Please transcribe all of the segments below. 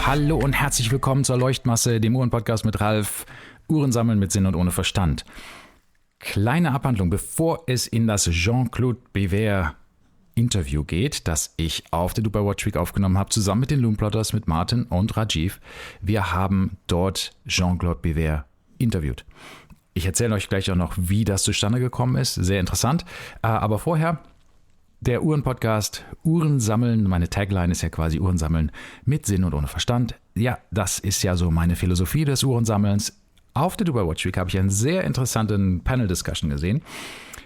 Hallo und herzlich willkommen zur Leuchtmasse, dem Uhrenpodcast mit Ralf. Uhren sammeln mit Sinn und ohne Verstand. Kleine Abhandlung, bevor es in das Jean-Claude Biver Interview geht, das ich auf der Dubai Watch Week aufgenommen habe, zusammen mit den Lumeplotters, mit Marton und Rajeev. Wir haben dort Jean-Claude Biver interviewt. Ich erzähle euch gleich auch noch, wie das zustande gekommen ist. Sehr interessant. Aber vorher der Uhrenpodcast, Uhren sammeln. Meine Tagline ist ja quasi Uhren sammeln mit Sinn und ohne Verstand. Ja, das ist ja so meine Philosophie des Uhrensammelns. Auf der Dubai Watch Week habe ich einen sehr interessanten Panel-Discussion gesehen.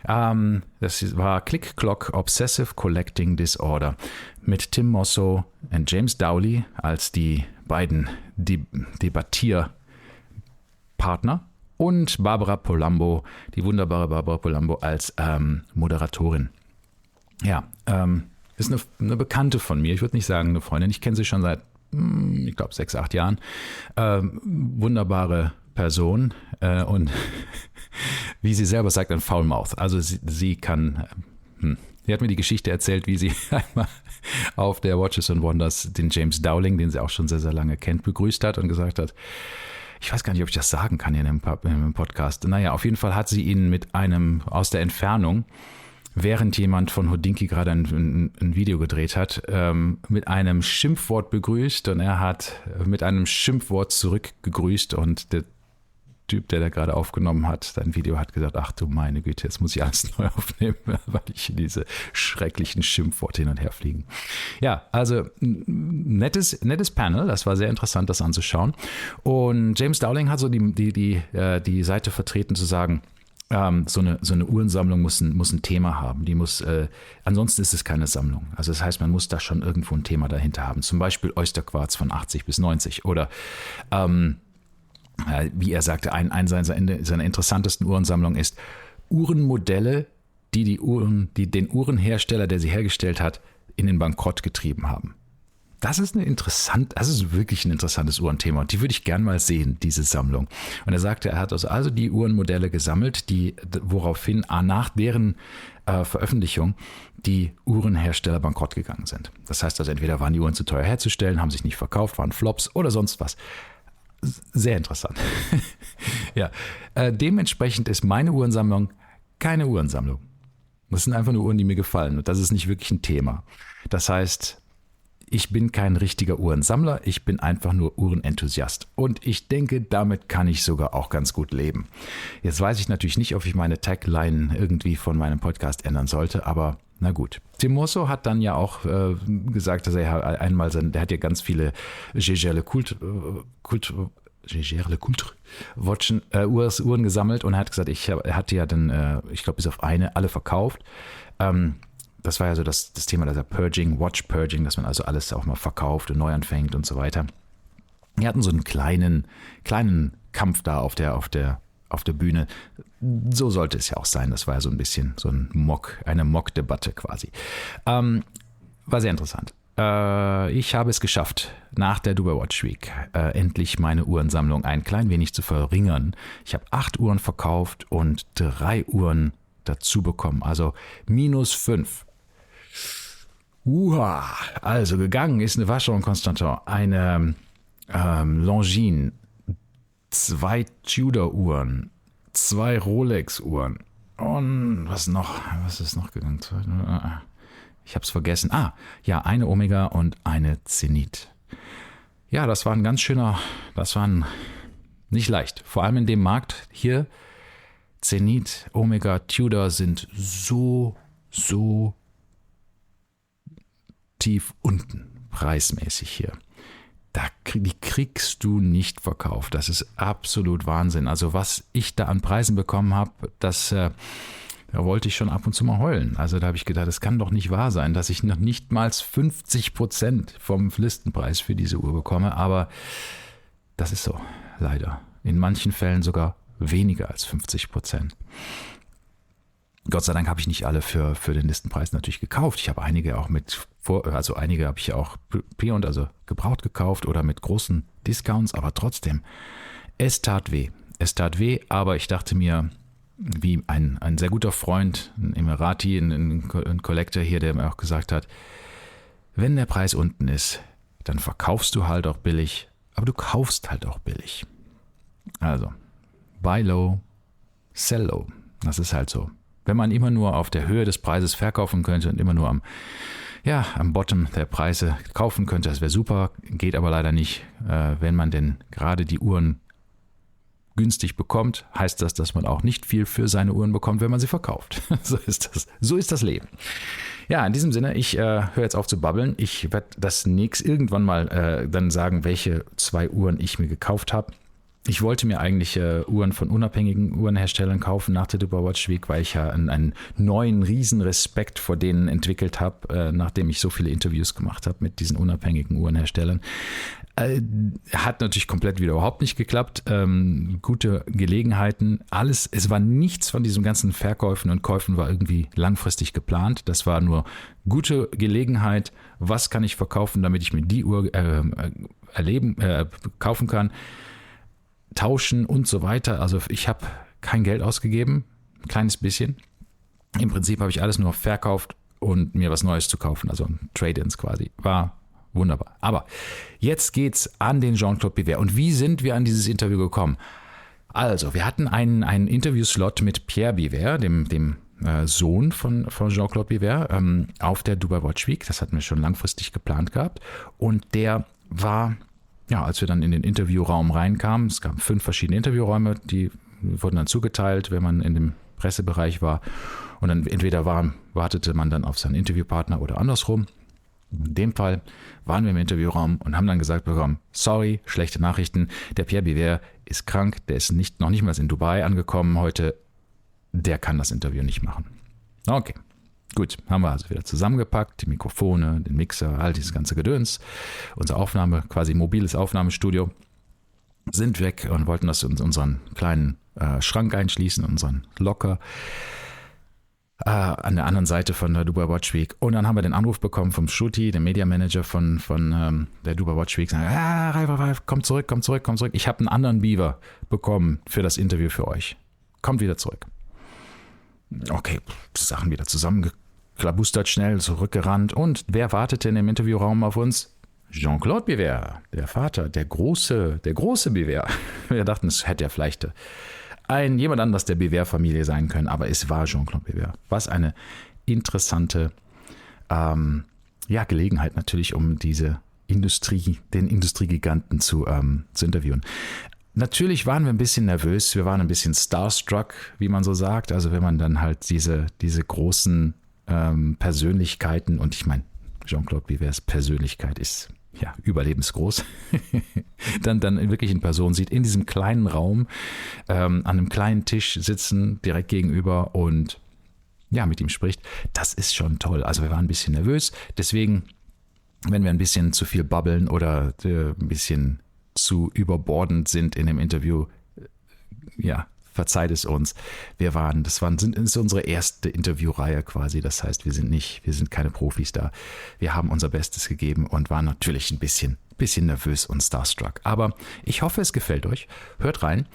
Das war Click Clock Obsessive Collecting Disorder mit Tim Mosso und James Dowley als die beiden Debattierpartner und Barbara Polambo, die wunderbare Barbara Polambo als Moderatorin. Ja, ist eine Bekannte von mir, ich würde nicht sagen eine Freundin, ich kenne sie schon seit, ich glaube, 6, 8 Jahren. Wunderbare Person und wie sie selber sagt, ein Foulmouth. Also sie kann, sie hat mir die Geschichte erzählt, wie sie einmal auf der Watches and Wonders den James Dowling, den sie auch schon sehr, sehr lange kennt, begrüßt hat und gesagt hat, ich weiß gar nicht, ob ich das sagen kann hier in einem Podcast. Naja, auf jeden Fall hat sie ihn mit einem aus der Entfernung, während jemand von Hodinkee gerade ein Video gedreht hat, mit einem Schimpfwort begrüßt und er hat mit einem Schimpfwort zurückgegrüßt und der Typ, der da gerade aufgenommen hat, sein Video hat gesagt, ach du meine Güte, jetzt muss ich alles neu aufnehmen, weil ich diese schrecklichen Schimpfworte hin und her fliegen. Ja, also nettes Panel, das war sehr interessant, das anzuschauen. Und James Dowling hat so die Seite vertreten zu sagen, so eine Uhrensammlung muss ein Thema haben. Die muss, ansonsten ist es keine Sammlung. Also das heißt, man muss da schon irgendwo ein Thema dahinter haben. Zum Beispiel Oysterquarz von 80 bis 90 oder wie er sagte, ein seiner interessantesten Uhrensammlungen ist Uhrenmodelle, die den Uhrenhersteller, der sie hergestellt hat, in den Bankrott getrieben haben. Das ist wirklich ein interessantes Uhrenthema und die würde ich gern mal sehen, diese Sammlung. Und er sagte, er hat also die Uhrenmodelle gesammelt, woraufhin nach deren Veröffentlichung die Uhrenhersteller bankrott gegangen sind. Das heißt also, entweder waren die Uhren zu teuer herzustellen, haben sich nicht verkauft, waren Flops oder sonst was. Sehr interessant. Ja, dementsprechend ist meine Uhrensammlung keine Uhrensammlung. Das sind einfach nur Uhren, die mir gefallen und das ist nicht wirklich ein Thema. Das heißt, ich bin kein richtiger Uhrensammler, ich bin einfach nur Uhrenenthusiast. Und ich denke, damit kann ich sogar auch ganz gut leben. Jetzt weiß ich natürlich nicht, ob ich meine Tagline irgendwie von meinem Podcast ändern sollte, aber na gut. Tim Mosso hat dann ja auch gesagt, dass er einmal der hat ja ganz viele Uhren gesammelt und er hat gesagt, er hatte ja dann, ich glaube, bis auf eine alle verkauft. Das war ja so das Thema dieser Purging, Watch Purging, dass man also alles auch mal verkauft und neu anfängt und so weiter. Wir hatten so einen kleinen Kampf da auf der Bühne. So sollte es ja auch sein. Das war ja so ein bisschen so eine Mock-Debatte quasi. War sehr interessant. Ich habe es geschafft, nach der Dubai Watch Week endlich meine Uhrensammlung ein klein wenig zu verringern. Ich habe 8 Uhren verkauft und 3 Uhren dazu bekommen. Also -5. Also gegangen ist eine Vacheron Constantin, eine Longines, 2 Tudor-Uhren, 2 Rolex-Uhren und was ist noch gegangen? Ich habe es vergessen. Eine Omega und eine Zenit. Ja, das war nicht leicht. Vor allem in dem Markt hier, Zenit, Omega, Tudor sind so tief unten, preismäßig hier. Die kriegst du nicht verkauft. Das ist absolut Wahnsinn. Also was ich da an Preisen bekommen habe, da wollte ich schon ab und zu mal heulen. Also da habe ich gedacht, es kann doch nicht wahr sein, dass ich noch nicht mal 50% vom Listenpreis für diese Uhr bekomme. Aber das ist so, leider. In manchen Fällen sogar weniger als 50%. Gott sei Dank habe ich nicht alle für den Listenpreis natürlich gekauft. Ich habe einige auch einige habe ich auch pre-owned, also gebraucht gekauft oder mit großen Discounts, aber trotzdem, es tat weh. Es tat weh, aber ich dachte mir, wie ein sehr guter Freund, ein Emirati, ein Collector hier, der mir auch gesagt hat, wenn der Preis unten ist, dann verkaufst du halt auch billig, aber du kaufst halt auch billig. Also, buy low, sell low. Das ist halt so. Wenn man immer nur auf der Höhe des Preises verkaufen könnte und immer nur am Bottom der Preise kaufen könnte, das wäre super, geht aber leider nicht. Wenn man denn gerade die Uhren günstig bekommt, heißt das, dass man auch nicht viel für seine Uhren bekommt, wenn man sie verkauft. So ist das Leben. Ja, in diesem Sinne, ich höre jetzt auf zu babbeln. Ich werde das irgendwann mal dann sagen, welche 2 Uhren ich mir gekauft habe. Ich wollte mir eigentlich Uhren von unabhängigen Uhrenherstellern kaufen nach der Dubai Watch Week, weil ich ja einen neuen Riesenrespekt vor denen entwickelt habe, nachdem ich so viele Interviews gemacht habe mit diesen unabhängigen Uhrenherstellern. Hat natürlich komplett wieder überhaupt nicht geklappt. Gute Gelegenheiten, alles. Es war nichts von diesen ganzen Verkäufen und Käufen war irgendwie langfristig geplant. Das war nur gute Gelegenheit. Was kann ich verkaufen, damit ich mir die Uhr kaufen kann? Tauschen und so weiter. Also ich habe kein Geld ausgegeben, ein kleines bisschen. Im Prinzip habe ich alles nur verkauft und mir was Neues zu kaufen, also Trade-ins quasi. War wunderbar. Aber jetzt geht's an den Jean-Claude Biver. Und wie sind wir an dieses Interview gekommen? Also, wir hatten einen Interviewslot mit Pierre Biver, dem Sohn von Jean-Claude Biver, auf der Dubai Watch Week. Das hatten wir schon langfristig geplant gehabt. Und der war, als wir dann in den Interviewraum reinkamen, es gab 5 verschiedene Interviewräume, die wurden dann zugeteilt, wenn man in dem Pressebereich war. Und dann entweder wartete man dann auf seinen Interviewpartner oder andersrum. In dem Fall waren wir im Interviewraum und haben dann gesagt bekommen, sorry, schlechte Nachrichten, der Pierre Biver ist krank, der ist noch nicht mal in Dubai angekommen heute, der kann das Interview nicht machen. Okay, gut, haben wir also wieder zusammengepackt, die Mikrofone, den Mixer, all dieses ganze Gedöns, unsere quasi mobiles Aufnahmestudio, sind weg und wollten das in unseren kleinen Schrank einschließen, unseren Locker, an der anderen Seite von der Dubai Watch Week. Und dann haben wir den Anruf bekommen vom Shruti, dem Media Manager von der Dubai Watch Week. Sagen, Ralf, komm zurück. Ich habe einen anderen Beaver bekommen für das Interview für euch. Kommt wieder zurück. Okay, Sachen wieder zusammengeklabustert, schnell zurückgerannt. Und wer wartete in dem Interviewraum auf uns? Jean-Claude Biver, der Vater, der große Biver. Wir dachten, es hätte ja vielleicht jemand anders der Biver-Familie sein können, aber es war Jean-Claude Biver. Was eine interessante Gelegenheit natürlich, um den Industriegiganten zu interviewen. Natürlich waren wir ein bisschen nervös, wir waren ein bisschen starstruck, wie man so sagt. Also wenn man dann halt diese großen Persönlichkeiten, und ich meine, Jean-Claude Bivers Persönlichkeit ist überlebensgroß, dann wirklich in Person sieht, in diesem kleinen Raum, an einem kleinen Tisch sitzen, direkt gegenüber und mit ihm spricht, das ist schon toll. Also wir waren ein bisschen nervös, deswegen, wenn wir ein bisschen zu viel babbeln oder ein bisschen zu überbordend sind in dem Interview, verzeiht es uns. Das ist unsere erste Interviewreihe quasi. Das heißt, wir sind keine Profis da. Wir haben unser Bestes gegeben und waren natürlich ein bisschen nervös und starstruck. Aber ich hoffe, es gefällt euch. Hört rein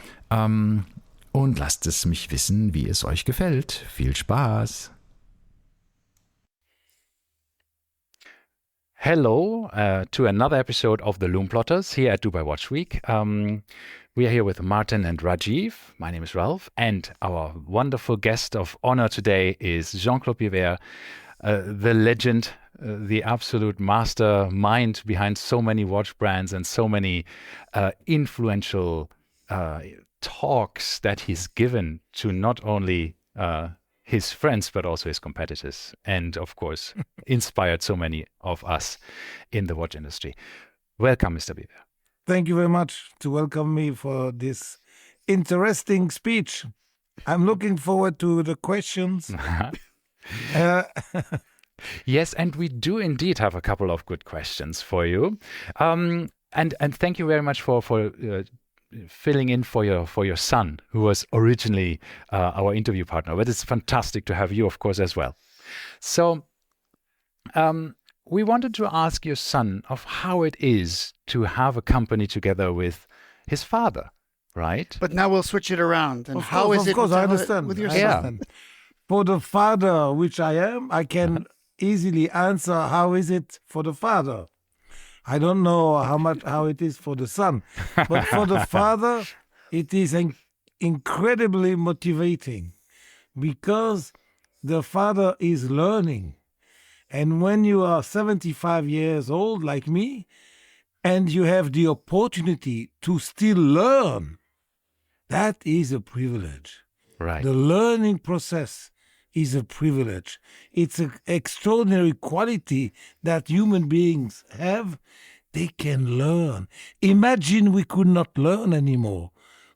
und lasst es mich wissen, wie es euch gefällt. Viel Spaß! Hello to another episode of the Lumeplotters here at Dubai Watch Week. We are here with Marton and Rajeev. My name is Ralf, and our wonderful guest of honor today is Jean-Claude Biver, the legend, the absolute mastermind behind so many watch brands and so many influential talks that he's given to not only his friends, but also his competitors, and of course, inspired so many of us in the watch industry. Welcome, Mr. Biver. Thank you very much to welcome me for this interesting speech. I'm looking forward to the questions. Yes, and we do indeed have a couple of good questions for you. And thank you very much for filling in for your son, who was originally our interview partner. But it's fantastic to have you, of course, as well. So we wanted to ask your son of how it is to have a company together with his father, right? But now we'll switch it around. And of course, I understand. With your son? For the father, which I am, I can easily answer, how is it for the father? I don't know how it is for the son, but for the father, it is incredibly motivating because the father is learning. And when you are 75 years old like me, and you have the opportunity to still learn, that is a privilege. Right. The learning process is a privilege. It's an extraordinary quality that human beings have. They can learn. Imagine we could not learn anymore.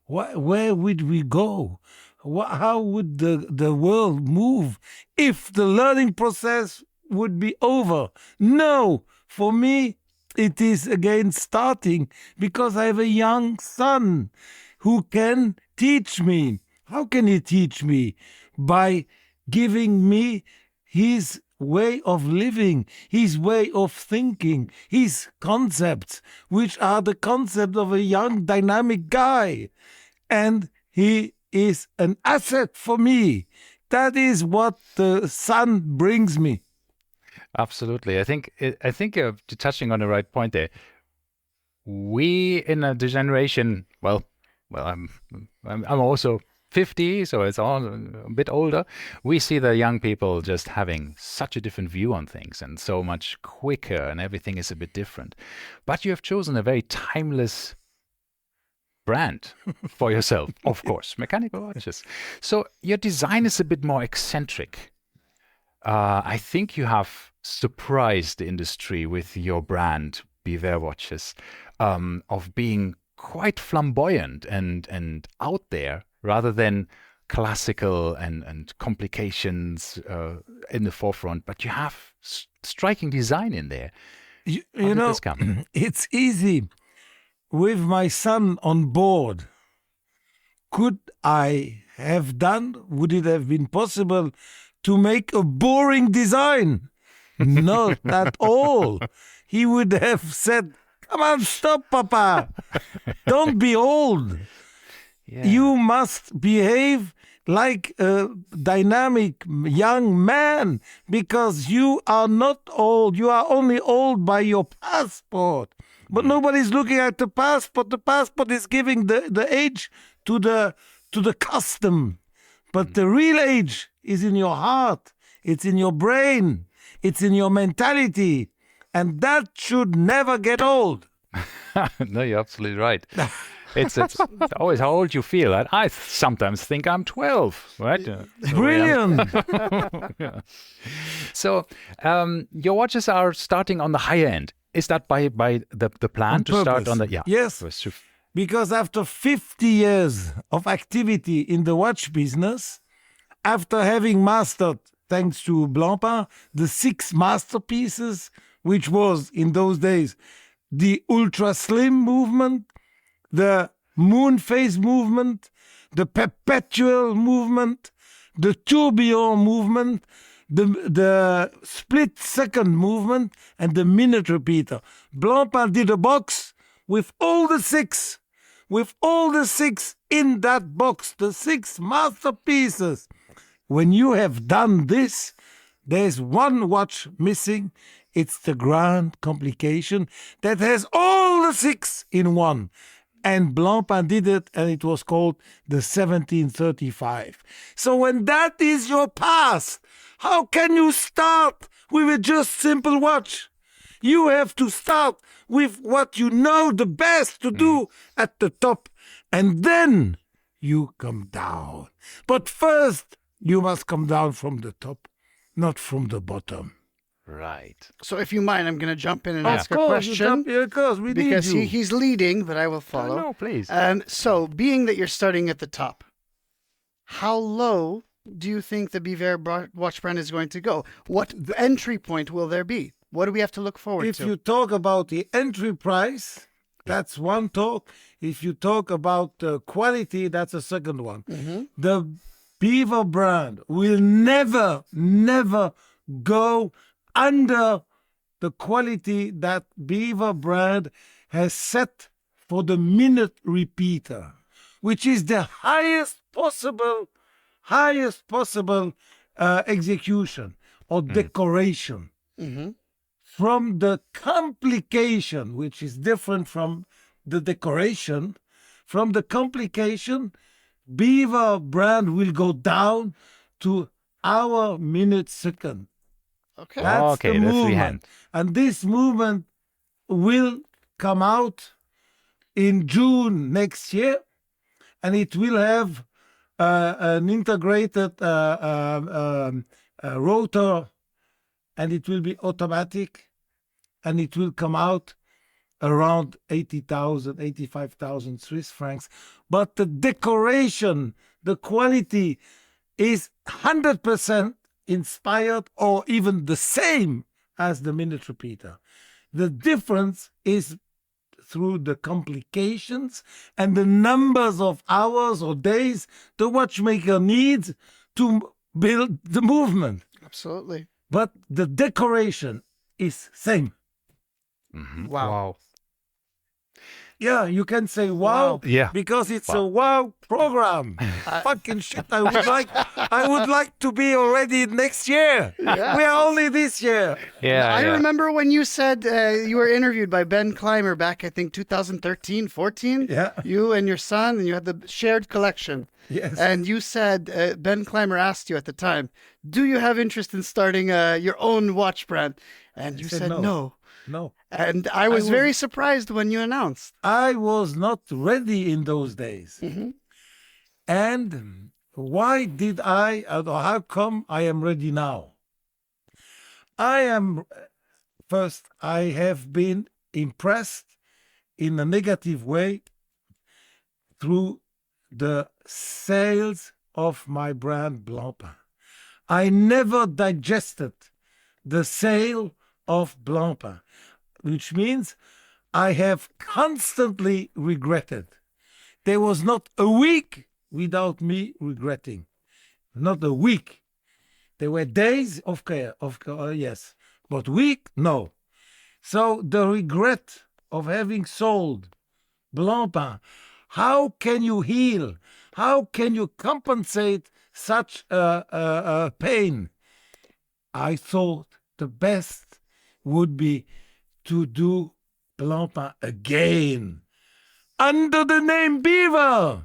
Where would we go? How would the world move if the learning process would be over? No, for me, it is again starting because I have a young son who can teach me. How can he teach me? By giving me his way of living, his way of thinking, his concepts, which are the concepts of a young, dynamic guy. And he is an asset for me. That is what the son brings me. Absolutely. I think you're touching on the right point there. We in the generation, well, I'm also 50, so it's all a bit older. We see the young people just having such a different view on things and so much quicker, and everything is a bit different. But you have chosen a very timeless brand for yourself, of course, mechanical watches. So your design is a bit more eccentric. I think you have surprised the industry with your brand, Biver Watches, of being quite flamboyant and out there rather than classical and complications in the forefront. But you have striking design in there. You How did know, this come? it's easy. With my son on board, would it have been possible to make a boring design? Not at all. He would have said, "Come on, stop, Papa. Don't be old. Yeah. You must behave like a dynamic young man because you are not old. You are only old by your passport." But nobody's looking at the passport. The passport is giving the age to the custom. But the real age is in your heart. It's in your brain. It's in your mentality. And that should never get old. No, you're absolutely right. It's always how old you feel. I sometimes think I'm 12, right? Brilliant. Yeah. So your watches are starting on the higher end. Is that by the plan On to start purpose. on the... Yeah. Yes. Because after 50 years of activity in the watch business, after having mastered, thanks to Blancpain, the 6 masterpieces, which was in those days the ultra slim movement, the moon phase movement, the perpetual movement, the tourbillon movement, the split second movement, and the minute repeater. Blancpain did a box with all the 6. With all the 6 in that box, the 6 masterpieces. When you have done this, there's one watch missing. It's the grand complication that has all the 6 in one. And Blancpain did it, and it was called the 1735. So when that is your past, how can you start with a just simple watch? You have to start with what you know the best to do at the top, and then you come down. But first, you must come down from the top, not from the bottom. Right. So if you mind, I'm going to jump in and Of ask a course, you question. jump here, of course, we Because need you. he's leading, but I will follow. No, please. So, being that you're starting at the top, how low do you think the Biver watch brand is going to go? What entry point will there be? What do we have to look forward If to? you talk about the entry price, that's one talk. If you talk about the quality, that's a second one. The Biver brand will never, never go under the quality that Biver brand has set for the minute repeater, which is the highest possible execution or decoration. from the complication, which is different from the decoration, from the complication, Biver brand will go down to hour, minute, second. Okay. That's Okay, the that's movement. freehand. And this movement will come out in June next year, and it will have an integrated rotor, and it will be automatic, and it will come out around 80,000, 85,000 Swiss francs. But the decoration, the quality is 100% inspired or even the same as the minute repeater. The difference is through the complications and the numbers of hours or days the watchmaker needs to build the movement. Absolutely. But the decoration is same. Wow. Yeah, you can say wow, Yeah. because it's a wow program. Fucking shit! I would like to be already next year. Yeah. We are only this year. Yeah, I yeah. remember when you said you were interviewed by Ben Clymer back, I think 2013, 14. Yeah. You and your son, and you had the shared collection. Yes. And you said, Ben Clymer asked you at the time, do you have interest in starting your own watch brand? And you said said no. no. No, And I was very surprised when you announced. I was not ready in those days. And why did I? Or how come I am ready now? First, I have been impressed in a negative way through the sales of my brand Blancpain. I never digested the sale of Blancpain, which means I have constantly regretted. There was not a week without me regretting. Not a week. There were days of care, yes, but week, no. So the regret of having sold Blancpain, how can you heal? How can you compensate such a pain? I thought the best would be to do Blancpain again under the name Biver.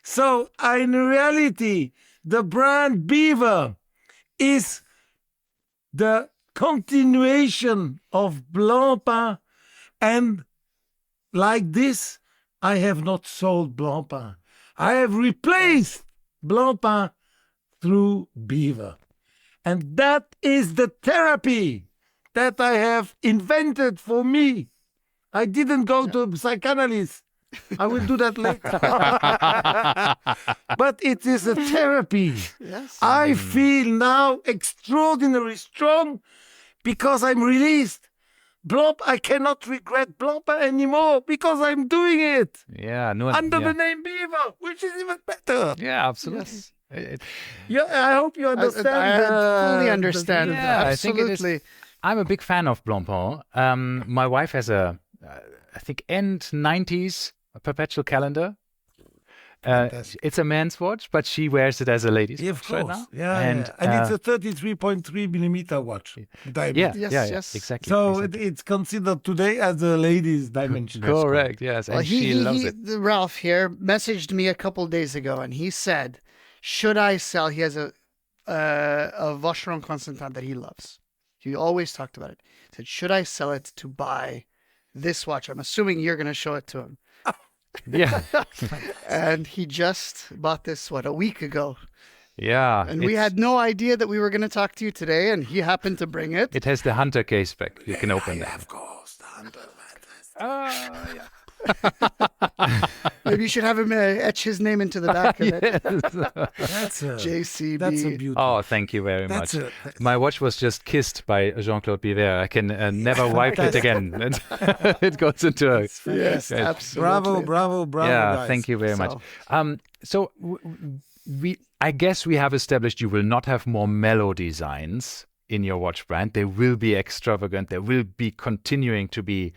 So in reality, the brand Biver is the continuation of Blancpain, and like this, I have not sold Blancpain. I have replaced Blancpain through Biver. And that is the therapy that I have invented for me. I didn't go to a psychoanalyst. I will do that later. But it is a therapy. Yes. I feel now extraordinarily strong because I'm released. I cannot regret Blancpain anymore because I'm doing it Yeah, no, under yeah. the name Biver, which is even better. Yeah, absolutely. Yes. Yeah, I hope you understand. I fully understand. Yeah, I think it is- Absolutely. I'm a big fan of Blancpain. My wife has I think end 90s perpetual calendar. It's a man's watch, but she wears it as a lady's Yeah, of watch right course. now. Yeah, and it's a 33.3 millimeter watch. Diamond. Yes. exactly. So exactly. it's considered today as a lady's dimension. Correct, yes, and Well, she loves it. Ralph here messaged me a couple days ago, and he said, "Should I sell?" He has a Vacheron Constantin that he loves. He always talked about it. He said, "Should I sell it to buy this watch?" I'm assuming you're going to show it to him. Yeah, And he just bought this a week ago, yeah. and we had no idea that we were going to talk to you today, and he happened to bring it. It has the Hunter case back. You can open that. Of course, the Hunter. Maybe you should have him etch his name into the back of it. That's a JCB. That's a beauty. Oh, thank you very That's much. a- My watch was just kissed by Jean-Claude Biver. I can never wipe it again. It goes into a... Yes, Yeah. absolutely. Bravo, Yeah, guys. thank you very much. So- So I guess we have established you will not have more mellow designs in your watch brand. They will be extravagant. They will be continuing to be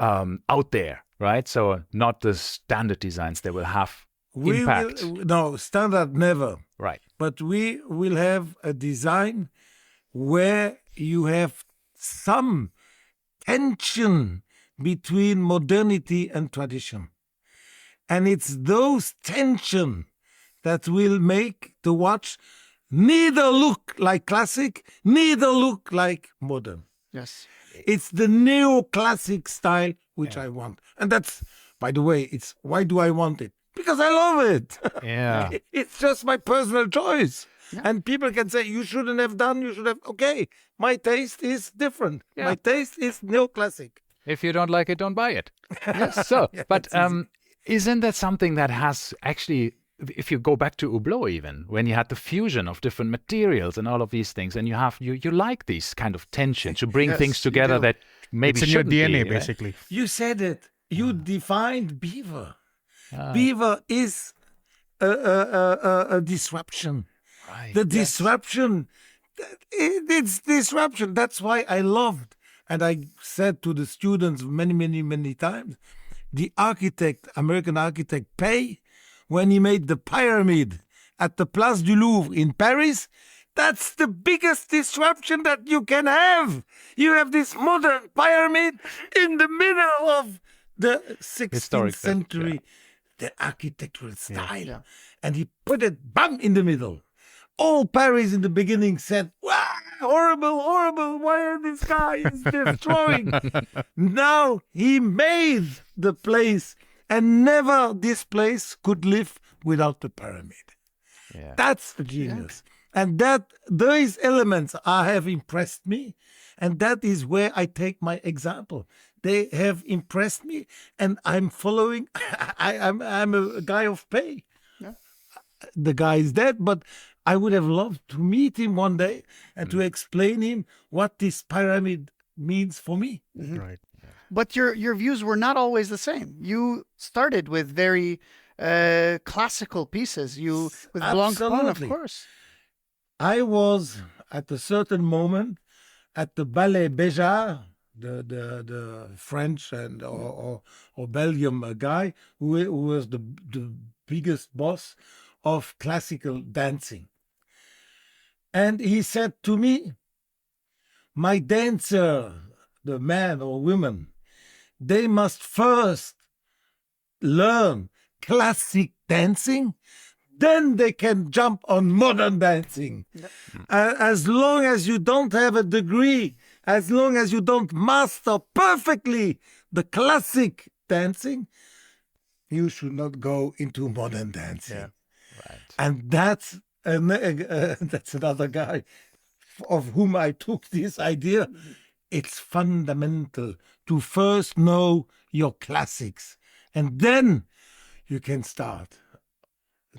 out there, right? So not the standard designs. They will have impact. No, standard never. Right. But we will have a design where you have some tension between modernity and tradition. And it's those tension that will make the watch neither look like classic, neither look like modern. Yes. It's the neoclassic style which I want. And that's, by the way, it's why do I want it? Because I love it. Yeah. It's just my personal choice. Yeah. And people can say, you shouldn't have done, you should have. Okay, my taste is different. Yeah. My taste is neoclassic. If you don't like it, don't buy it. So, Yeah, but it's easy. isn't that something that has actually, if you go back to Hublot even, when you had the fusion of different materials and all of these things, and you like these kind of tensions, to bring Yes, things you together do. that maybe It's in your shouldn't DNA, be, right? basically. You said it. You defined Biver. Ah, Biver is a disruption. right. The disruption, it's disruption. That's why I loved, and I said to the students many times, the architect, American architect Pei, when he made the pyramid at the Place du Louvre in Paris, that's the biggest disruption that you can have. You have this modern pyramid in the middle of the 16th Historic stuff, century, the architectural style. Yeah. And he put it bam in the middle. All Paris in the beginning said, wow, horrible, why this guy is destroying. Now he made the place, and never this place could live without the pyramid. Yeah. That's the genius. And that those elements have impressed me. And that is where I take my example. They have impressed me, and I'm following. I'm a guy of pay. Yeah. The guy is dead, but I would have loved to meet him one day and to explain him what this pyramid means for me. Right. But your views were not always the same. You started with very classical pieces. You with Blanc, of Absolutely. course. I was at a certain moment at the Ballet Béjart, the French and or Belgium guy who was the biggest boss of classical dancing. And he said to me, my dancer, the man or woman, they must first learn classic dancing, then they can jump on modern dancing. As long as you don't have a degree, as long as you don't master perfectly the classic dancing, you should not go into modern dancing. Yeah. Right. And that's another guy of whom I took this idea. It's fundamental to first know your classics, and then you can start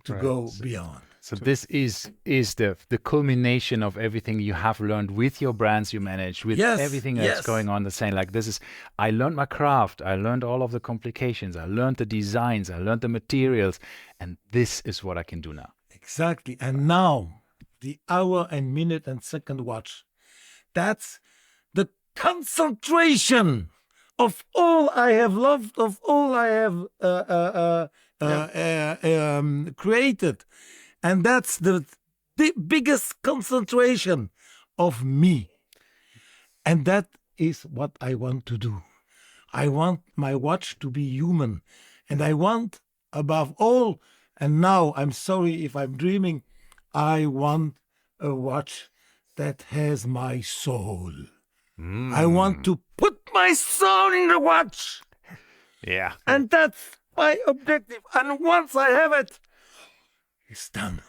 to go beyond. So this is the culmination of everything you have learned with your brands you manage, with Yes, everything that's yes. going on. The same, like this is, I learned my craft, I learned all of the complications, I learned the designs, I learned the materials, and this is what I can do now. Exactly. And now, the hour and minute and second watch, that's the concentration of all I have loved, of all I have created. And that's the biggest concentration of me. And that is what I want to do. I want my watch to be human. And I want, above all, and now I'm sorry if I'm dreaming, I want a watch that has my soul. I want to put my soul in the watch. Yeah. And that's my objective. And once I have it, it's done.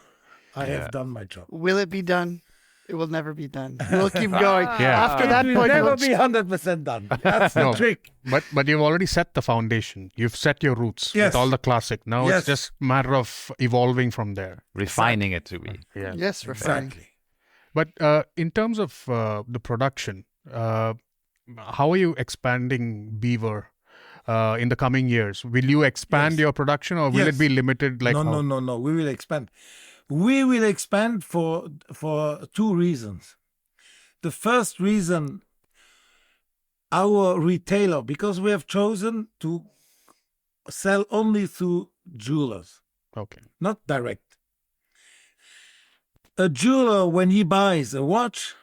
I have done my job. Will it be done? It will never be done. We'll keep going. Yeah. After that It will point, never we'll- be 100% done. That's the No. trick. But you've already set the foundation. You've set your roots Yes. with all the classic. Now Yes. it's just a matter of evolving from there. Refining it to be. Yeah. yes, refining. Exactly. But in terms of the production, how are you expanding Beaver in the coming years? Will you expand Yes. your production, or will Yes. it be limited? Like how? No. We will expand. We will expand for two reasons. The first reason, our retailer, because we have chosen to sell only through jewelers, Okay. not direct. A jeweler, when he buys a watch,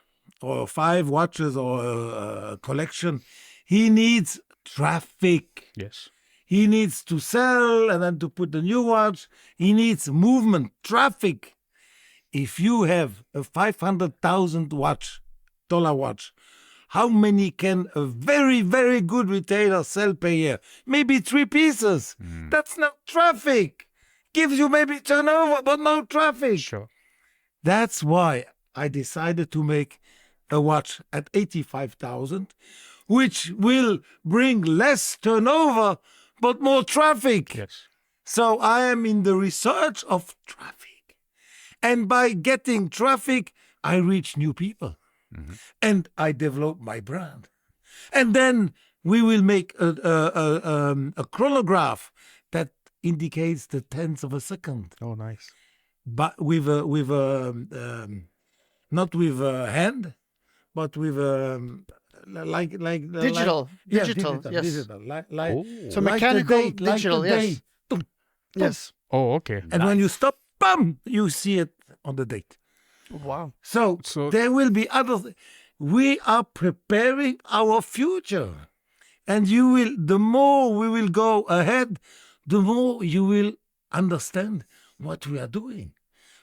or 5 watches or a collection, he needs traffic. Yes. He needs to sell and then to put the new watch. He needs movement, traffic. If you have a $500,000 watch, how many can a very, very good retailer sell per year? Maybe 3 pieces. That's not traffic. Gives you maybe turnover, but no traffic. Sure. That's why I decided to make a watch at 85,000, which will bring less turnover, but more traffic. Yes. So I am in the research of traffic. And by getting traffic, I reach new people. And I develop my brand. And then we will make a chronograph that indicates the tenths of a second, Oh, nice. but not with a hand, but with like Digital. yes. Digital. Oh. So like mechanical, the date, like digital, the yes. date. Yes. Oh, okay. And when you stop, bam, you see it on the date. Wow. So, So- there will be other. We are preparing our future, and you will. The more we will go ahead, the more you will understand what we are doing.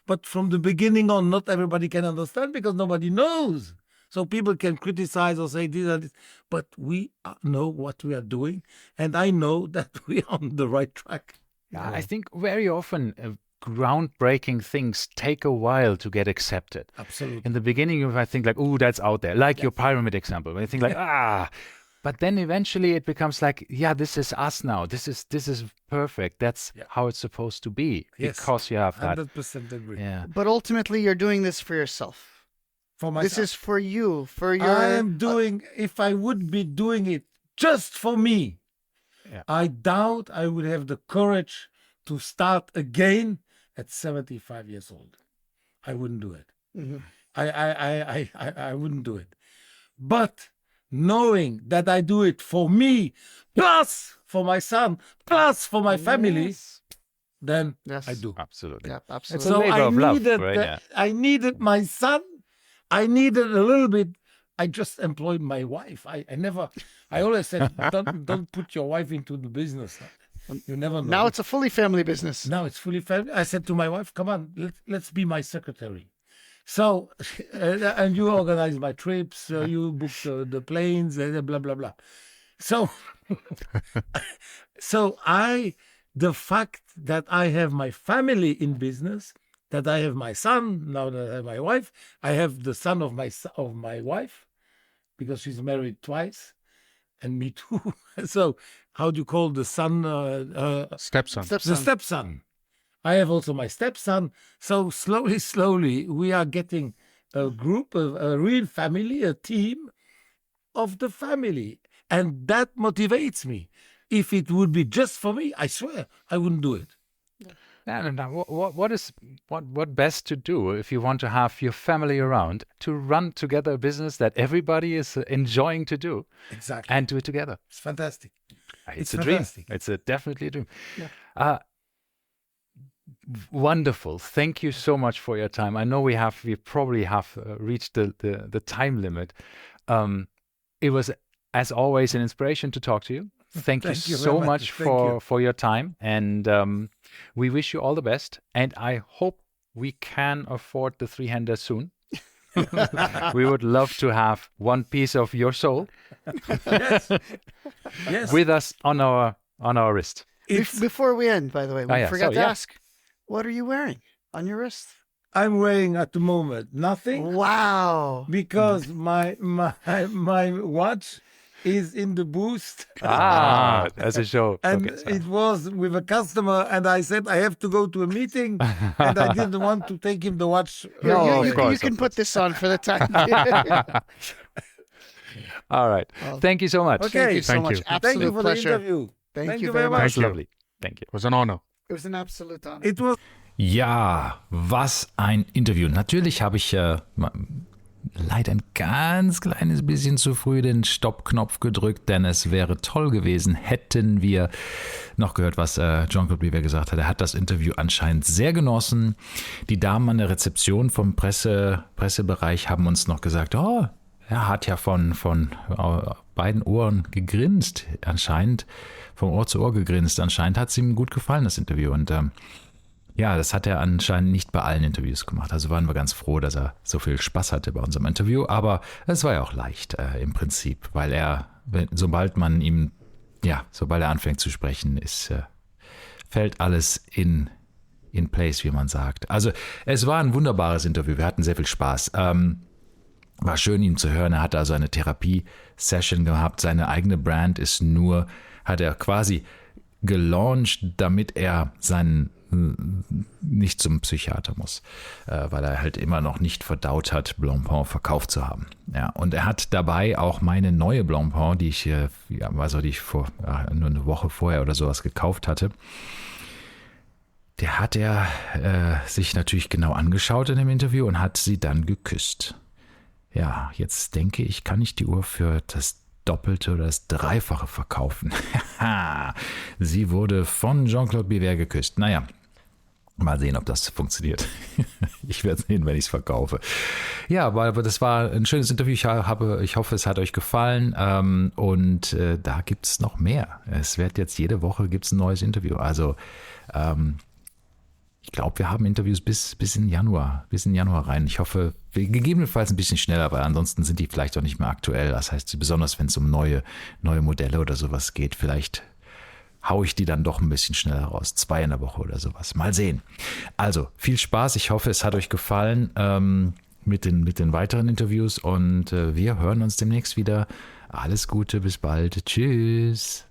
But from the beginning on, not everybody can understand because nobody knows. So people can criticize or say this and this, but we know what we are doing, and I know that we are on the right track. Yeah, I think very often groundbreaking things take a while to get accepted. Absolutely. In the beginning, you might think like, "Oh, that's out there," like your pyramid example. When you think like, but then eventually it becomes like, "Yeah, this is us now. This is perfect. That's how it's supposed to be Yes. because you have that." 100% agree. Yeah, But ultimately, you're doing this for yourself. For myself. This is for you, for your. I am doing, if I would be doing it just for me, Yeah. I doubt I would have the courage to start again at 75 years old. I wouldn't do it. Mhm. I wouldn't do it. But knowing that I do it for me, plus for my son, plus for my family, then Yes. I do. absolutely. Yeah, It's absolutely. a So labor I of love, needed right? that- I needed my son. I needed a little bit. I just employed my wife. I always said, don't put your wife into the business. You never know. Now it's a fully family business. Now it's fully family. I said to my wife, come on, let's be my secretary. So, and you organize my trips, you book the planes, blah, blah, blah. So, the fact that I have my family in business, that I have my son, now that I have my wife, I have the son of my wife, because she's married twice, and me too. So, how do you call the son? Stepson. The stepson. I have also my stepson. So slowly, we are getting a group, a real family, a team of the family. And that motivates me. If it would be just for me, I swear, I wouldn't do it. No. What best to do if you want to have your family around to run together a business that everybody is enjoying to do Exactly. and do it together? It's fantastic. It's a fantastic. dream. It's definitely a dream. Wonderful. Thank you so much for your time. I know we probably have reached the time limit. It was, as always, an inspiration to talk to you. Thank you Thank you so very much Thank you. for your time, and we wish you all the best. And I hope we can afford the three-hander soon. We would love to have one piece of your soul Yes. with us on our wrist. Before we end, by the way, we yeah, forgot so, to yeah. ask, what are you wearing on your wrist? I'm wearing at the moment nothing Wow. because my watch is in the boost. As a show. And Okay. it was with a customer, and I said I have to go to a meeting, and I didn't want to take him the watch. No, of you course, can of put this on for the time. All right. Thank you so much. Okay. Thank you so Thank much. you. Absolute Thank you for pleasure. the interview. Thank you very very much. That's you. lovely. Thank you. It was an honor. It was an absolute honor. It was Ja, was ein Interview. Natürlich habe ich leider ein ganz kleines bisschen zu früh den Stoppknopf gedrückt, denn es wäre toll gewesen, hätten wir noch gehört, was Jean-Claude Biver gesagt hat. Er hat das Interview anscheinend sehr genossen. Die Damen an der Rezeption vom Pressebereich haben uns noch gesagt, oh, er hat ja von beiden Ohren gegrinst, anscheinend, von Ohr zu Ohr gegrinst. Anscheinend hat es ihm gut gefallen, das Interview. Und ja, das hat er anscheinend nicht bei allen Interviews gemacht. Also waren wir ganz froh, dass er so viel Spaß hatte bei unserem Interview. Aber es war ja auch leicht im Prinzip, weil sobald er anfängt zu sprechen, fällt alles in place, wie man sagt. Also es war ein wunderbares Interview. Wir hatten sehr viel Spaß. War schön, ihn zu hören. Er hatte also eine Therapie-Session gehabt. Seine eigene Brand hat er quasi gelauncht, damit er nicht zum Psychiater muss, weil er halt immer noch nicht verdaut hat, Blancpain verkauft zu haben. Ja, und er hat dabei auch meine neue Blancpain, die ich vor nur eine Woche vorher oder sowas gekauft hatte, der hat er sich natürlich genau angeschaut in dem Interview und hat sie dann geküsst. Ja, jetzt denke ich, kann ich die Uhr für das Doppelte oder das Dreifache verkaufen. Sie wurde von Jean-Claude Biver geküsst. Naja, mal sehen, ob das funktioniert. Ich werde sehen, wenn ich es verkaufe. Ja, aber das war ein schönes Interview. Ich hoffe, es hat euch gefallen. Und da gibt es noch mehr. Es wird jetzt jede Woche gibt's ein neues Interview. Also ich glaube, wir haben Interviews bis in Januar rein. Ich hoffe, gegebenenfalls ein bisschen schneller, weil ansonsten sind die vielleicht auch nicht mehr aktuell. Das heißt, besonders wenn es um neue Modelle oder sowas geht, vielleicht haue ich die dann doch ein bisschen schneller raus. 2 in der Woche oder sowas. Mal sehen. Also, viel Spaß. Ich hoffe, es hat euch gefallen mit den weiteren Interviews und wir hören uns demnächst wieder. Alles Gute, bis bald. Tschüss.